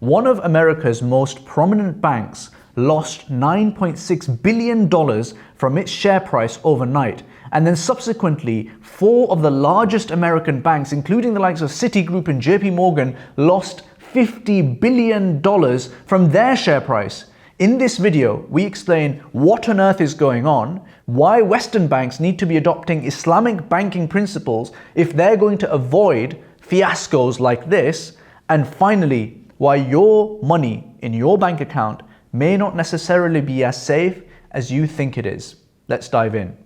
One of America's most prominent banks lost $9.6 billion from its share price overnight. And then subsequently, 4 of the largest American banks, including the likes of Citigroup and JP Morgan, lost $50 billion from their share price. In this video, we explain what on earth is going on, why Western banks need to be adopting Islamic banking principles if they're going to avoid fiascos like this, and finally, why your money in your bank account may not necessarily be as safe as you think it is. Let's dive in.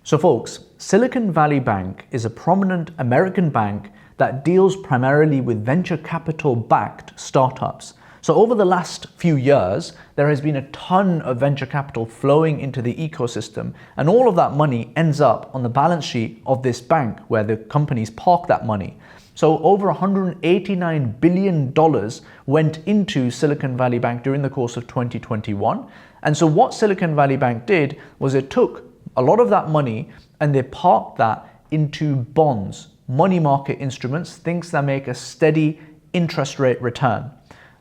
So folks, Silicon Valley Bank is a prominent American bank that deals primarily with venture capital backed startups. So over the last few years, there has been a ton of venture capital flowing into the ecosystem, and all of that money ends up on the balance sheet of this bank where the companies park that money. So over $189 billion went into Silicon Valley Bank during the course of 2021. And so what Silicon Valley Bank did was it took a lot of that money and they parked that into bonds, money market instruments, things that make a steady interest rate return.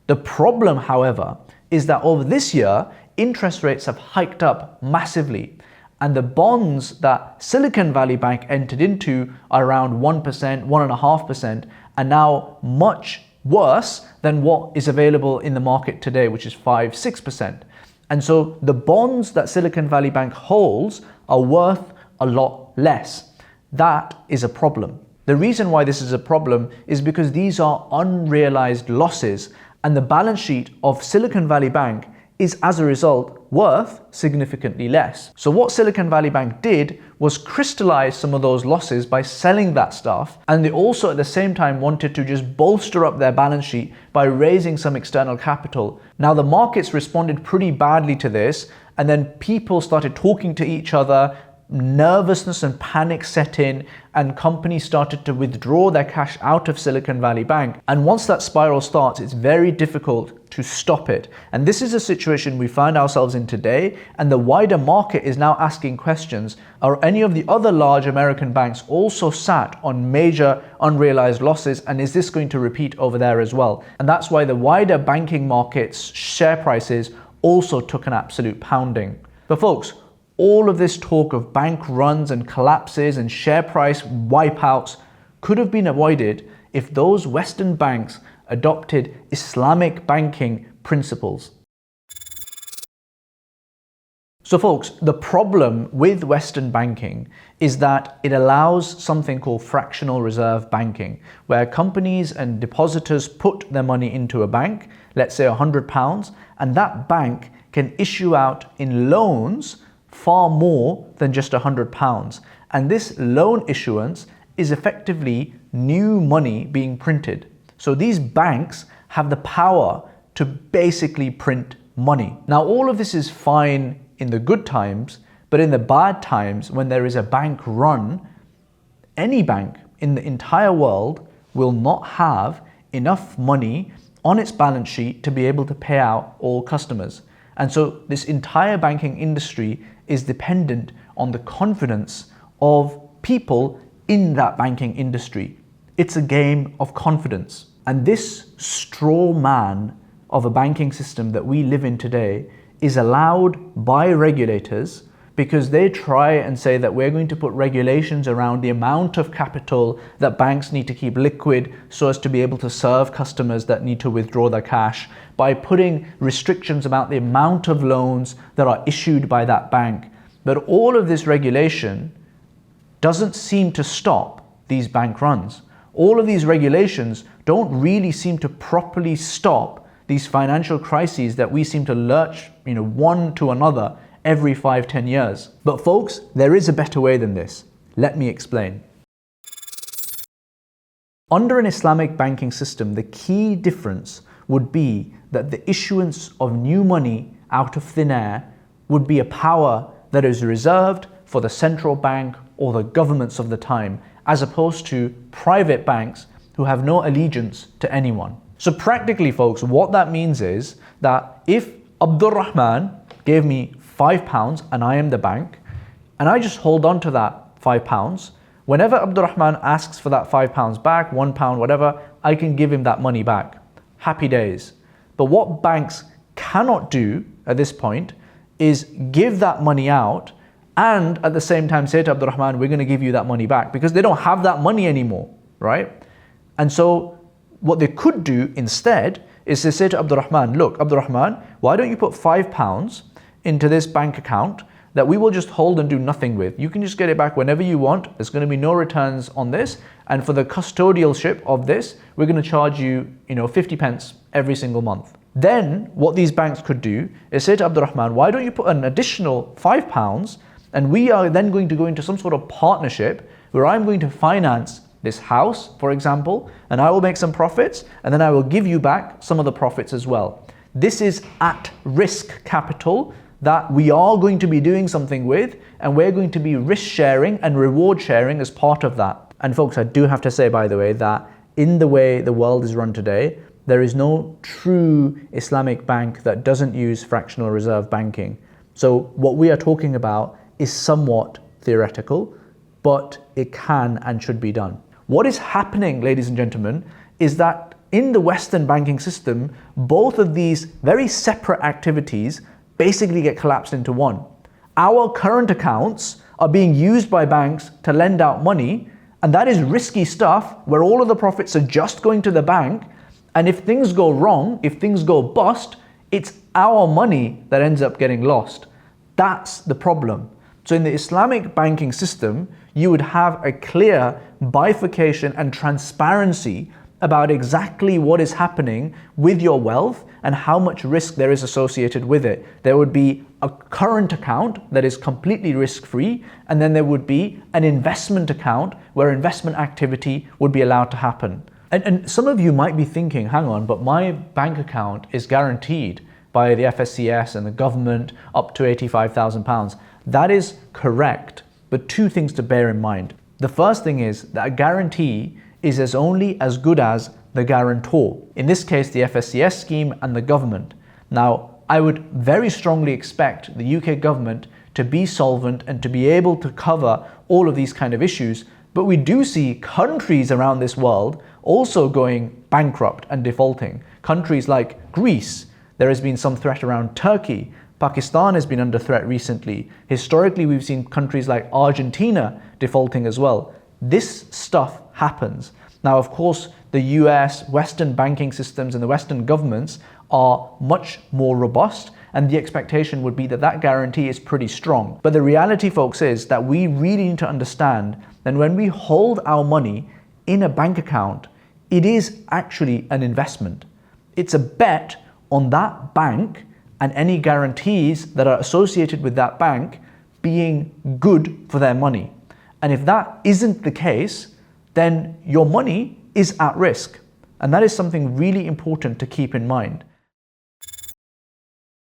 The problem, however, is that over this year, interest rates have hiked up massively, and the bonds that Silicon Valley Bank entered into are around 1%, 1.5%, are now much worse than what is available in the market today, which is 5%, 6%. And so the bonds that Silicon Valley Bank holds are worth a lot less. That is a problem. The reason why this is a problem is because these are unrealized losses, and the balance sheet of Silicon Valley Bank is as a result worth significantly less. So what Silicon Valley Bank did was crystallize some of those losses by selling that stuff, and they also at the same time wanted to just bolster up their balance sheet by raising some external capital. Now the markets responded pretty badly to this, and then people started talking to each other, nervousness and panic set in, and companies started to withdraw their cash out of Silicon Valley Bank. And once that spiral starts, it's very difficult to stop it. And this is a situation we find ourselves in today, and the wider market is now asking questions. Are any of the other large American banks also sat on major unrealized losses, and is this going to repeat over there as well? And that's why the wider banking market's share prices also took an absolute pounding. But folks, all of this talk of bank runs and collapses and share price wipeouts could have been avoided if those Western banks adopted Islamic banking principles. So folks, the problem with Western banking is that it allows something called fractional reserve banking, where companies and depositors put their money into a bank, let's say £100, and that bank can issue out in loans far more than just £100. And this loan issuance is effectively new money being printed. So these banks have the power to basically print money. Now, all of this is fine in the good times, but in the bad times, when there is a bank run, any bank in the entire world will not have enough money on its balance sheet to be able to pay out all customers. And so this entire banking industry is dependent on the confidence of people in that banking industry. It's a game of confidence. And this straw man of a banking system that we live in today is allowed by regulators because they try and say that we're going to put regulations around the amount of capital that banks need to keep liquid so as to be able to serve customers that need to withdraw their cash, by putting restrictions about the amount of loans that are issued by that bank. But all of this regulation doesn't seem to stop these bank runs. All of these regulations don't really seem to properly stop these financial crises that we seem to lurch, one to another every 5-10 years. But folks, there is a better way than this. Let me explain. Under an Islamic banking system, the key difference would be that the issuance of new money out of thin air would be a power that is reserved for the central bank or the governments of the time, as opposed to private banks who have no allegiance to anyone. So practically, folks, what that means is that if Abdul Rahman gave me £5 and I am the bank, and I just hold on to that £5. Whenever Abdurrahman asks for that £5 back, £1, whatever, I can give him that money back. Happy days. But what banks cannot do at this point is give that money out and at the same time say to Abdurrahman, we're going to give you that money back, because they don't have that money anymore, right? And so what they could do instead is to say to Abdurrahman, look, Abdurrahman, why don't you put £5 into this bank account that we will just hold and do nothing with. You can just get it back whenever you want. There's going to be no returns on this. And for the custodialship of this, we're going to charge you, 50 pence every single month. Then what these banks could do is say to Abdurrahman, why don't you put an additional £5, and we are then going to go into some sort of partnership where I'm going to finance this house, for example, and I will make some profits, and then I will give you back some of the profits as well. This is at risk capital that we are going to be doing something with, and we're going to be risk sharing and reward sharing as part of that. And folks, I do have to say, by the way, that in the way the world is run today, there is no true Islamic bank that doesn't use fractional reserve banking. So what we are talking about is somewhat theoretical, but it can and should be done. What is happening, ladies and gentlemen, is that in the Western banking system, both of these very separate activities basically get collapsed into one. Our current accounts are being used by banks to lend out money, and that is risky stuff where all of the profits are just going to the bank. And if things go wrong, if things go bust, it's our money that ends up getting lost. That's the problem. So in the Islamic banking system, you would have a clear bifurcation and transparency about exactly what is happening with your wealth and how much risk there is associated with it. There would be a current account that is completely risk-free, and then there would be an investment account where investment activity would be allowed to happen. And some of you might be thinking, hang on, but my bank account is guaranteed by the FSCS and the government up to £85,000. That is correct, but two things to bear in mind. The first thing is that a guarantee is only as good as the guarantor. In this case, the FSCS scheme and the government. Now, I would very strongly expect the UK government to be solvent and to be able to cover all of these kind of issues, but we do see countries around this world also going bankrupt and defaulting. Countries like Greece, there has been some threat around Turkey. Pakistan has been under threat recently. Historically, we've seen countries like Argentina defaulting as well. This stuff happens. Now, of course, the US, Western banking systems and the Western governments are much more robust, and the expectation would be that that guarantee is pretty strong. But the reality, folks, is that we really need to understand that when we hold our money in a bank account, it is actually an investment. It's a bet on that bank and any guarantees that are associated with that bank being good for their money. And if that isn't the case, then your money is at risk. And that is something really important to keep in mind.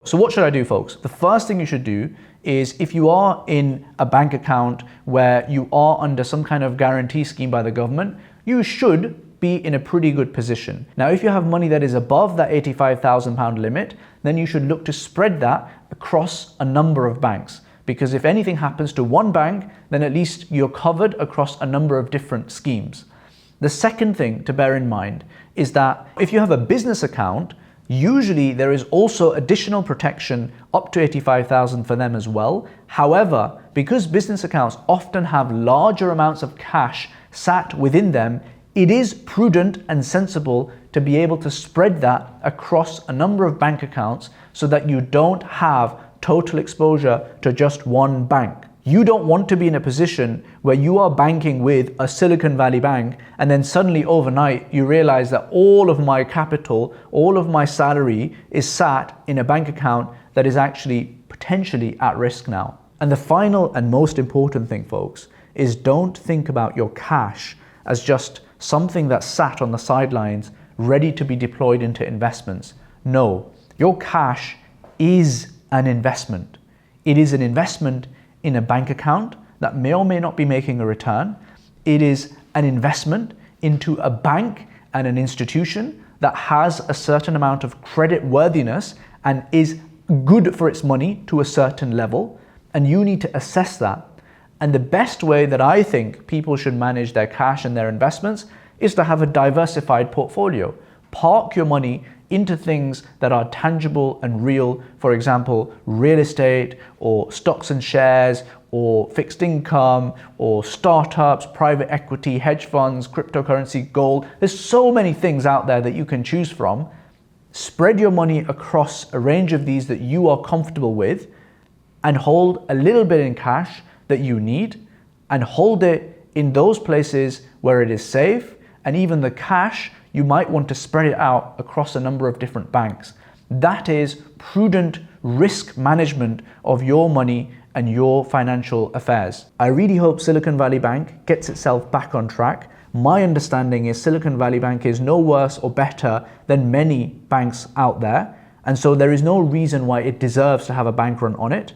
So what should I do, folks? The first thing you should do is, if you are in a bank account where you are under some kind of guarantee scheme by the government, you should be in a pretty good position. Now, if you have money that is above that £85,000 limit, then you should look to spread that across a number of banks. Because if anything happens to one bank, then at least you're covered across a number of different schemes. The second thing to bear in mind is that if you have a business account, usually there is also additional protection up to 85,000 for them as well. However, because business accounts often have larger amounts of cash sat within them, it is prudent and sensible to be able to spread that across a number of bank accounts so that you don't have total exposure to just one bank. You don't want to be in a position where you are banking with a Silicon Valley bank and then suddenly overnight you realize that all of my capital, all of my salary is sat in a bank account that is actually potentially at risk now. And the final and most important thing, folks, is don't think about your cash as just something that's sat on the sidelines ready to be deployed into investments. No, your cash is an investment. It is an investment in a bank account that may or may not be making a return. It is an investment into a bank and an institution that has a certain amount of credit worthiness and is good for its money to a certain level, and you need to assess that. And the best way that I think people should manage their cash and their investments is to have a diversified portfolio. Park your money into things that are tangible and real. For example, real estate or stocks and shares or fixed income or startups, private equity, hedge funds, cryptocurrency, gold. There's so many things out there that you can choose from. Spread your money across a range of these that you are comfortable with, and hold a little bit in cash that you need, and hold it in those places where it is safe. And even the cash, you might want to spread it out across a number of different banks. That is prudent risk management of your money and your financial affairs. I really hope Silicon Valley Bank gets itself back on track. My understanding is Silicon Valley Bank is no worse or better than many banks out there. And so there is no reason why it deserves to have a bank run on it.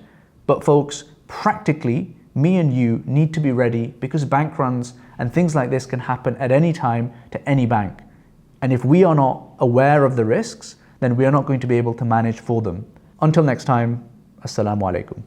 But folks, practically, me and you need to be ready, because bank runs and things like this can happen at any time to any bank. And if we are not aware of the risks, then we are not going to be able to manage for them. Until next time, Assalamu alaikum.